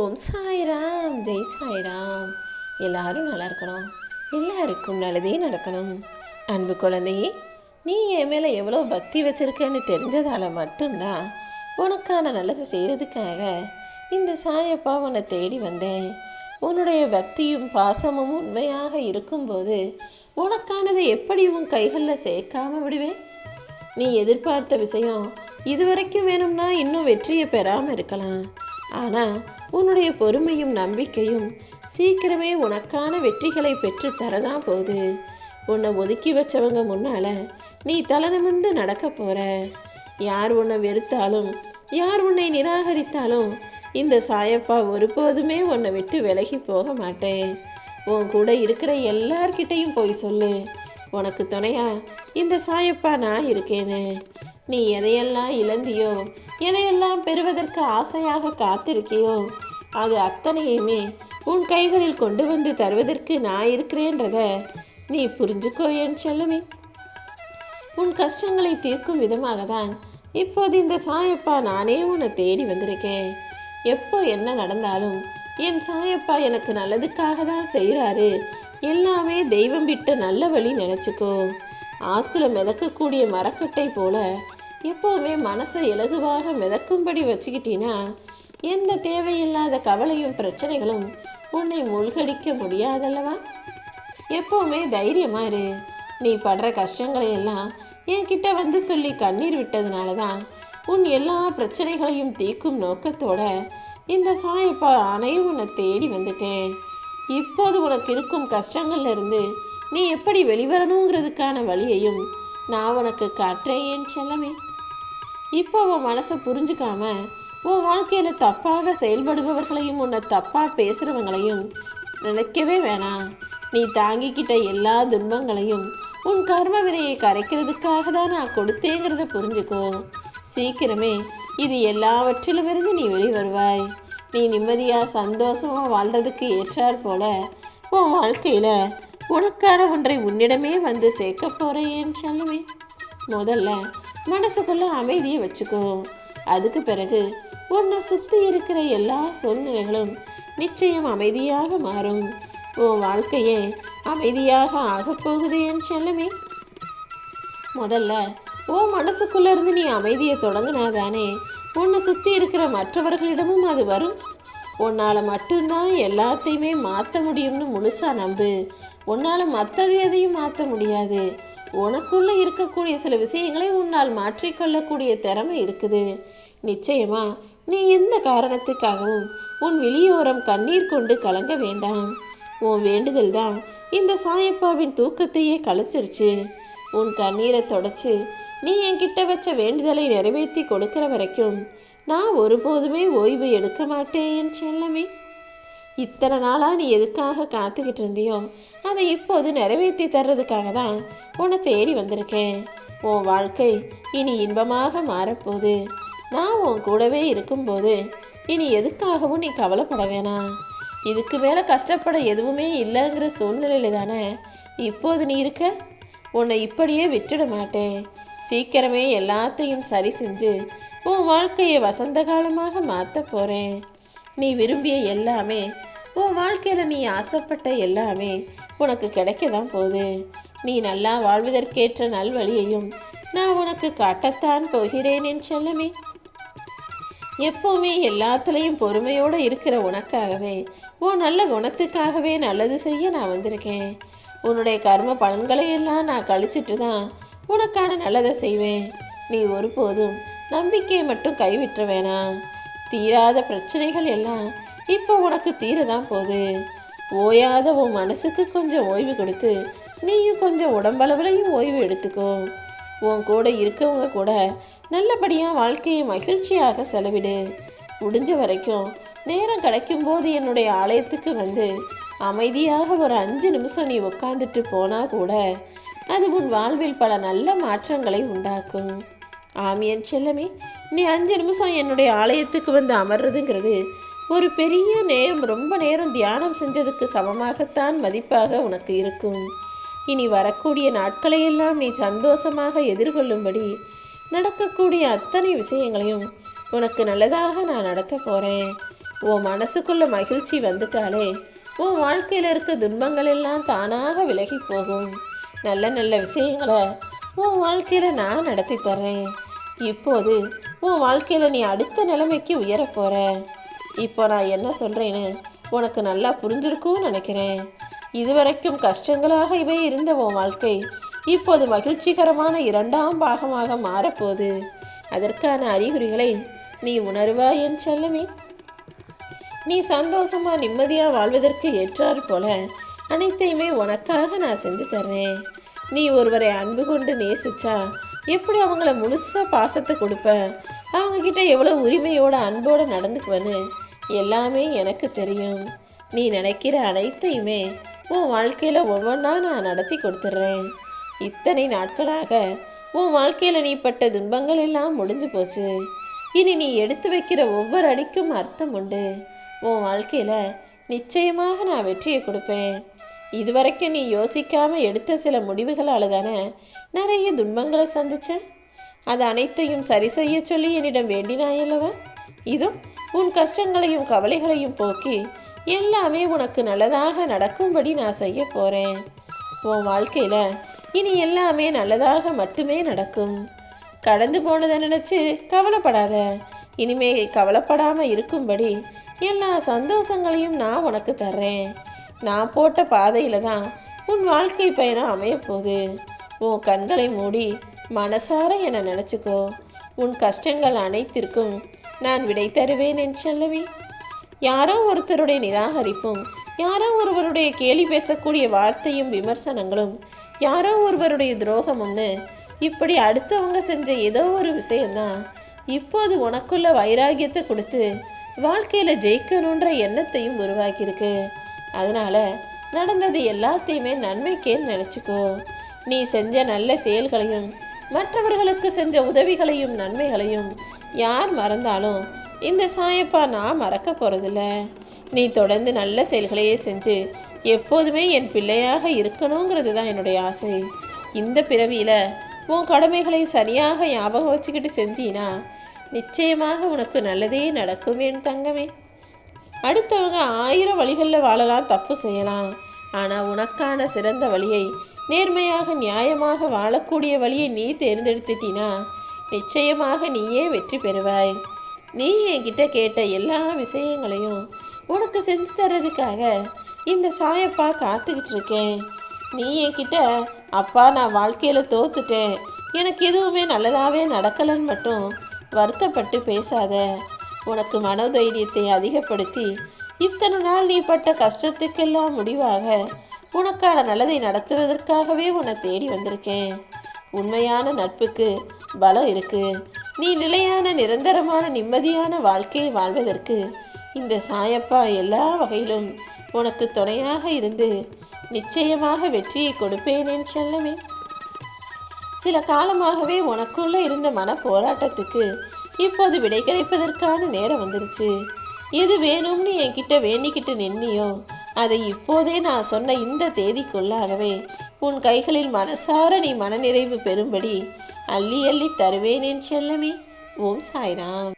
ஓம் சாய்ராம், ஜெய் சாய்ராம். எல்லாரும் நல்லா இருக்கணும், எல்லாருக்கும் நல்லதே நடக்கணும். அன்பு குழந்தையே, நீ என் மேலே எவ்வளோ பக்தி வச்சிருக்கேன்னு தெரிஞ்சதால மட்டும்தான் உனக்கான நல்லது செய்கிறதுக்காக இந்த சாயப்பா உன்னை தேடி வந்தேன். உன்னுடைய பக்தியும் பாசமும் உண்மையாக இருக்கும்போது உனக்கானதை எப்படி உன் கைகளில் சேர்க்காம விடுவேன்? நீ எதிர்பார்த்த விஷயம் இதுவரைக்கும் வேணும்னா இன்னும் வெற்றியை பெறாமல் இருக்கலாம். ஆனால் உன்னுடைய பொறுமையும் நம்பிக்கையும் சீக்கிரமே உனக்கான வெற்றிகளை பெற்று தரதான் போகுது. உன்னை ஒதுக்கி வச்சவங்க முன்னால நீ தலனிமிர்ந்து நடக்க போற. யார் உன்னை வெறுத்தாலும், யார் உன்னை நிராகரித்தாலும் இந்த சாயப்பா ஒருபோதுமே உன்னை விட்டு விலகி போக மாட்டேன். உன் கூட இருக்கிற எல்லார்கிட்டையும் போய் சொல்லு, உனக்கு துணையா இந்த சாயப்பா நான் இருக்கேன்னு. நீ எதையெல்லாம் இழந்தியோ, எதையெல்லாம் பெறுவதற்கு ஆசையாக காத்திருக்கியோ, அது அத்தனையுமே உன் கைகளில் கொண்டு வந்து தருவதற்கு நான் இருக்கிறேன்றத நீ புரிஞ்சுக்கோ என் செல்லமே. உன் கஷ்டங்களை தீர்க்கும் விதமாக தான் இப்போது இந்த சாயப்பா நானே உன்னை தேடி வந்திருக்கேன். எப்போ என்ன நடந்தாலும் என் சாயப்பா எனக்கு நல்லதுக்காக தான் செய்கிறாரு. எல்லாமே தெய்வம் விட்ட நல்ல வழி நினச்சிக்கோ. ஆற்றுல மிதக்கக்கூடிய மரக்கட்டை போல எப்போவுமே மனசை இலகுவாக மிதக்கும்படி வச்சுக்கிட்டீன்னா எந்த தேவையில்லாத கவலையும் பிரச்சனைகளும் உன்னை மூழ்கடிக்க முடியாதல்லவா? எப்போவுமே தைரியமா இரு. நீ படுற கஷ்டங்களை எல்லாம் என்கிட்ட வந்து சொல்லி கண்ணீர் விட்டதுனால தான் உன் எல்லா பிரச்சனைகளையும் தீர்க்கும் நோக்கத்தோட இந்த சாயப்பா ஆணையும் உன்னை தேடி வந்துட்டேன். இப்போது உனக்கு இருக்கும் கஷ்டங்கள்ல இருந்து நீ எப்படி வெளிவரணுங்கிறதுக்கான வழியையும் நான் உனக்கு காட்டுறேன் என் செல்லமே. இப்போ உன் மனசை புரிஞ்சுக்காம உன் வாழ்க்கையில தப்பாக செயல்படுபவர்களையும் உன்னை தப்பா பேசுறவங்களையும் நினைக்கவே வேணாம். நீ தாங்கிக்கிட்ட எல்லா துன்பங்களையும் உன் கர்ம வினையை கரைக்கிறதுக்காக தான் நான் கொடுத்தேங்கிறத புரிஞ்சுக்கோ. சீக்கிரமே இது எல்லாவற்றிலுமிருந்து நீ வெளிவருவாய். நீ நிம்மதியா சந்தோஷமா வாழ்றதுக்கு ஏற்றாற் போல உன் வாழ்க்கையில உனக்கான ஒன்றை உன்னிடமே வந்து சேர்க்க போறேன் செல்லமே. முதல்ல மனசுக்குள்ள அமைதியை வச்சுக்கோ. அதுக்கு பிறகு உன்னை சுத்தி இருக்கிற எல்லா சூழ்நிலைகளும் நிச்சயம் அமைதியாக மாறும். உன் வாழ்க்கையே அமைதியாக ஆகப்போகுது என் செல்லமே. முதல்ல உன் மனசுக்குள்ள இருந்து நீ அமைதியை தொடங்கினாதானே உன்னை சுத்தி இருக்கிற மற்றவர்களிடமும் அது வரும். உன்னால மட்டும்தான் எல்லாத்தையுமே மாற்ற முடியும்னு முழுசா நம்பு. உன்னால மற்றது எதையும் மாற்ற முடியாது. உனக்குள்ள இருக்கக்கூடிய சில விஷயங்களை உன்னால் மாற்றிக்கொள்ளக்கூடிய திறமை இருக்குது. நிச்சயமா நீ எந்த காரணத்துக்காகவும் உன் வெளியோரம் கண்ணீர் கொண்டு கலங்க வேண்டாம். உன் வேண்டுதல் தான் இந்த சாயப்பாவின் தூக்கத்தையே கலைச்சிருச்சு. உன் கண்ணீரை தொடச்சு நீ என்கிட்ட வச்ச வேண்டுதலை நிறைவேற்றி கொடுக்கிற வரைக்கும் நான் ஒருபோதுமே ஓய்வு எடுக்க மாட்டேன் என் செல்லமே. இத்தனை நாளா நீ எதுக்காக காத்துக்கிட்டு இருந்தியோ அதை இப்போது நிறைவேற்றி தர்றதுக்காக தான் உன்னை தேடி வந்திருக்கேன். உன் வாழ்க்கை இனி இன்பமாக மாறப்போகுது. நான் உன் கூடவே இருக்கும்போது இனி எதுக்காகவும் நீ கவலைப்பட வேணாம். இதுக்கு மேலே கஷ்டப்பட எதுவுமே இல்லைங்கிற சூழ்நிலையில தானே இப்போது நீ இருக்க. உன்னை இப்படியே விட்டுட மாட்டேன். சீக்கிரமே எல்லாத்தையும் சரி செஞ்சு உன் வாழ்க்கையை வசந்த காலமாக மாற்ற போகிறேன். நீ விரும்பிய எல்லாமே, உன் வாழ்க்கையில் நீ ஆசைப்பட்ட எல்லாமே உனக்கு கிடைக்க தான் போகுது. நீ நல்லா வாழ்வதற்கேற்ற நல்வழியையும் நான் உனக்கு காட்டத்தான் போகிறேன் என் செல்லமே. எப்போவுமே எல்லாத்துலேயும் பொறுமையோடு இருக்கிற உனக்காகவே, உன் நல்ல குணத்துக்காகவே நல்லது செய்ய நான் வந்திருக்கேன். உன்னுடைய கர்ம பலன்களை எல்லாம் நான் கழிச்சிட்டு தான் உனக்கான நல்லதை செய்வேன். நீ ஒருபோதும் நம்பிக்கையை மட்டும் கைவிட்ட வேணாம். தீராத பிரச்சனைகள் எல்லாம் இப்போ உனக்கு தீரதான் போகுது. ஓயாத உன் மனசுக்கு கொஞ்சம் ஓய்வு கொடுத்து நீயும் கொஞ்சம் உடம்பளவுலையும் ஓய்வு எடுத்துக்கோ. உன் கூட இருக்கவங்க கூட நல்லபடியாக வாழ்க்கையை மகிழ்ச்சியாக செலவிடு. முடிஞ்ச வரைக்கும் நேரம் கிடைக்கும் போது என்னுடைய ஆலயத்துக்கு வந்து அமைதியாக ஒரு 5 நிமிஷம் நீ உட்காந்துட்டு போனா கூட அது உன் வாழ்வில் பல நல்ல மாற்றங்களை உண்டாக்கும். ஆமியன் செல்லமே, நீ 5 நிமிஷம் என்னுடைய ஆலயத்துக்கு வந்து அமர்றதுங்கிறது ஒரு பெரிய நேரம், ரொம்ப நேரம் தியானம் செஞ்சதுக்கு சமமாகத்தான் மதிப்பாக உனக்கு இருக்கும். இனி வரக்கூடிய நாட்களையெல்லாம் நீ சந்தோஷமாக எதிர்கொள்ளும்படி நடக்கக்கூடிய அத்தனை விஷயங்களையும் உனக்கு நல்லதாக நான் நடத்த போகிறேன். உன் மனசுக்குள்ள மகிழ்ச்சி வந்துட்டாலே உன் வாழ்க்கையில இருக்க துன்பங்கள் எல்லாம் தானாக விலகி போகும். நல்ல நல்ல விஷயங்களை உன் வாழ்க்கையில நான் நடத்தி தர்றேன். இப்போது உன் வாழ்க்கையில நீ அடுத்த நிலைமைக்கு உயர போற. இப்போ நான் என்ன சொல்றேன்னு உனக்கு நல்லா புரிஞ்சிருக்கும்னு நினைக்கிறேன். இதுவரைக்கும் கஷ்டங்களாக இவை இருந்த உன் வாழ்க்கை இப்போது மகிழ்ச்சிகரமான 2ஆம் பாகமாக மாறப்போகுது. அதற்கான அறிகுறிகளை நீ உணர்வாய் என் செல்லமே. நீ சந்தோஷமா நிம்மதியா வாழ்வதற்கு ஏற்றாறு போல அனைத்தையுமே உனக்காக நான் செஞ்சு தர்றேன். நீ ஒருவரை அன்பு கொண்டு நேசிச்சா எப்படி அவங்கள முழுசா பாசத்தை கொடுப்ப, அவங்க கிட்ட எவ்வளவு உரிமையோட அன்போட நடந்துக்குவன்னு எல்லாமே எனக்கு தெரியும். நீ நினைக்கிற அனைத்தையுமே உன் வாழ்க்கையில ஒவ்வொன்றா நான் நடத்தி கொடுத்துட்றேன். இத்தனை நாட்களாக உன் வாழ்க்கையில நீ பட்ட துன்பங்கள் எல்லாம் முடிஞ்சு போச்சு. இனி நீ எடுத்து வைக்கிற ஒவ்வொரு அடிக்கும் அர்த்தம் உண்டு. உன் வாழ்க்கையில நிச்சயமாக நான் வெற்றியை கொடுப்பேன். இதுவரைக்கும் நீ யோசிக்காம எடுத்த சில முடிவுகளால தானே நிறைய துன்பங்களை சந்திச்ச. அது அனைத்தையும் சரி செய்ய சொல்லி என்னிடம் வேண்டினாயல்லவா? இதுவும் உன் கஷ்டங்களையும் கவலைகளையும் போக்கி எல்லாமே உனக்கு நல்லதாக நடக்கும்படி நான் செய்ய போறேன். உன் வாழ்க்கையில இனி எல்லாமே நல்லதாக மட்டுமே நடக்கும். கடந்து போனதை நினைச்சு கவலைப்படாத. இனிமே கவலைப்படாம இருக்கும்படி எல்லா சந்தோஷங்களையும் நான் உனக்கு தர்றேன். நான் போட்ட பாதையில தான் உன் வாழ்க்கை பயணம் அமைய போகுது. உன் கண்களை மூடி மனசார என நினைச்சுக்கோ. உன் கஷ்டங்கள் அனைத்திற்கும் நான் விடை தருவேன் என் செல்லவே. யாரோ ஒருத்தருடைய நிராகரிப்பும், யாரோ ஒருவருடைய கேலி பேசக்கூடிய வார்த்தையும் விமர்சனங்களும், யாரோ ஒருவருடைய துரோகமும்னு இப்படி அடுத்தவங்க செஞ்ச ஏதோ ஒரு விஷயம்தான் இப்போது உனக்குள்ள வைராகியத்தை கொடுத்து வாழ்க்கையில ஜெயிக்கணுன்ற எண்ணத்தையும் உருவாக்கியிருக்கு. அதனால நடந்தது எல்லாத்தையுமே நன்மைக்கேன்னு நினைச்சுக்கோ. நீ செஞ்ச நல்ல செயல்களையும் மற்றவர்களுக்கு செஞ்ச உதவிகளையும் நன்மைகளையும் யார் மறந்தாலும் இந்த சாயப்பா நான் மறக்க போறதில்ல. நீ தொடர்ந்து நல்ல செயல்களையே செஞ்சு எப்போதுமே என் பிள்ளையாக இருக்கணுங்கிறது தான் என்னுடைய ஆசை. இந்த பிறவியில உன் கடமைகளை சரியாக ஞாபகம் வச்சுக்கிட்டு செஞ்சீனா நிச்சயமாக உனக்கு நல்லதே நடக்கும் என் தங்கமே. அடுத்தவங்க 1000 வழிகளில் வாழலாம், தப்பு செய்யலாம். ஆனால் உனக்கான சிறந்த வழியை, நேர்மையாக நியாயமாக வாழக்கூடிய வழியை நீ தேர்ந்தெடுத்துட்டினா நிச்சயமாக நீயே வெற்றி பெறுவாய். நீ என்கிட்ட கேட்ட எல்லா விஷயங்களையும் உனக்கு செஞ்சு தர்றதுக்காக இந்த சாயப்பா காத்துக்கிட்டு இருக்கேன். நீ என்கிட்ட அப்பா நான் வாழ்க்கையில் தோத்துட்டேன், எனக்கு எதுவுமே நல்லதாகவே நடக்கலைன்னு மட்டும் வருத்தப்பட்டு பேசாத. உனக்கு மனோதைரியத்தை அதிகப்படுத்தி இத்தனை நாள் நீ பட்ட கஷ்டத்துக்கெல்லாம் முடிவாக உனக்கான நல்லதை நடத்துவதற்காகவே உன்னை தேடி வந்திருக்கேன். உண்மையான நட்புக்கு பலம் இருக்கு. நீ நிலையான நிரந்தரமான நிம்மதியான வாழ்க்கையை வாழ்வதற்கு இந்த சாயப்பா எல்லா வகையிலும் உனக்கு துணையாக இருந்து நிச்சயமாக வெற்றியை கொடுப்பேன் என் செல்லமே. சில காலமாகவே உனக்குள்ள இருந்த மன போராட்டத்துக்கு இப்போது விடை கிடைப்பதற்கான நேரம் வந்துருச்சு. எது வேணும்னு என்கிட்ட வேண்டிக்கிட்டு நின்னியோ அதை இப்போதே நான் சொன்ன இந்த தேதிக்குள்ளாகவே உன் கைகளில் மனசார நீ மனநிறைவு பெறும்படி அள்ளி அள்ளி தருவேன் என் செல்லமே. ஓம் சாய்ராம்.